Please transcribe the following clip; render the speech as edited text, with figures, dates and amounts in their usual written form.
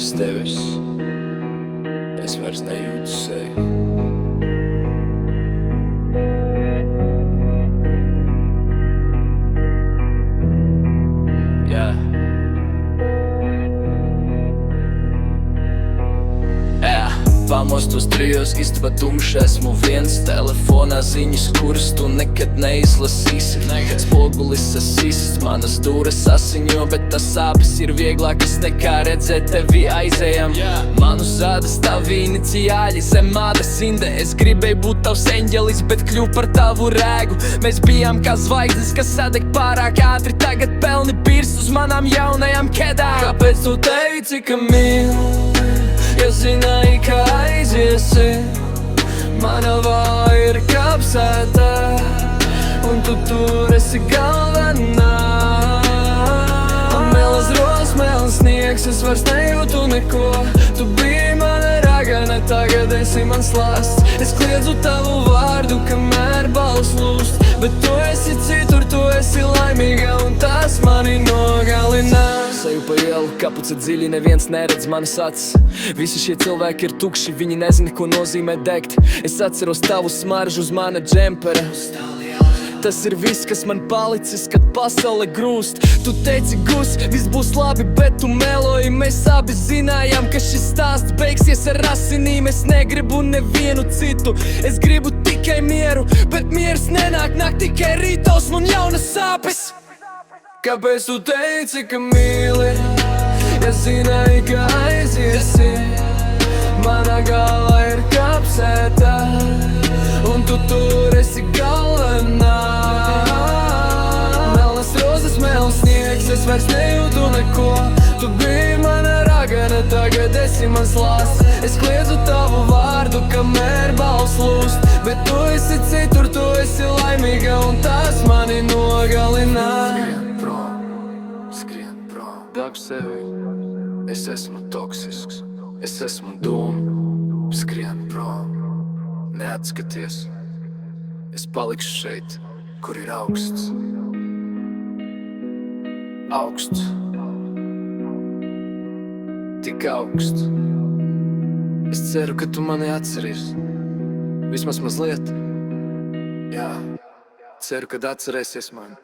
bez tevis es vairs nejūtu sevi. Pamostos trijos, istaba tumša, esmu viens. Telefonā ziņas, kuras tu nekad neizlasīsi. Spogulis sasists, manas dūres asiņo, bet tas sāpes ir vieglākas nekā redzēt tevi aizējam. Manu zāda stāv iniciāļi zem mātes inde. Es gribēju būt tavs eņģelis, bet kļuvu par tavu rēgu. Mēs bijām kā zvaigznes, kas sadeg pārāk ātri. Tagad pelni birs uz manām jaunajām kedām. Kāpēc tu teici, ka mīli? Ja zināji, ka aiziesi, mana vāja ir kapsēta, un tu tur esi galvenā. Man mēlas roz, mēlas sniegs, es vairs nejūtu neko. Tu biji mana ragana, tagad esi mans lāsts. Es kliedzu tavu vārdu, kamēr balss lūst, bet tu esi citur, tu esi laimīga, un tas mani nogalina. Seju pa ielu, kapuca dziļi, neviens neredz manas acis. Visi šie cilvēki ir tukši, viņi nezina, ko nozīmē degt. Es atceros tavu smaržu uz mana džempera. Tas ir viss, kas man palicis, kad pasaule grūst. Tu teici, Gus, viss būs labi, bet tu meloji. Mēs abi zinājām, ka šis stāsts beigsies ar asinīm. Es negribu nevienu citu, es gribu tikai mieru, bet miers nenāk, nāk tikai rītos un jaunas sāpes. Kāpēc tu teici, ka mīli? Ja zināji, ka aiziesi, manā galvā ir kapsēta, un tu tur esi galvenā. Melnas rozes, mēlas sniegs, es vairs nejūtu neko. Tu biji mana ragana, tagad esi mans lāsts. Es kliedzu tavu vārdu, kamēr balss lūst, bet tu esi citur, tu esi laimīga, un tas mani nogalina. Skrien prom, dag sevi. Es esmu toksisks, es esmu dūm. Skrien prom, neatskaties. Es palikšu šeit, kur ir augsts. Augsts. Tik augsts. Es ceru, ka tu mani atceries. Vismaz mazliet. Jā, ceru, kad atcerēsies mani.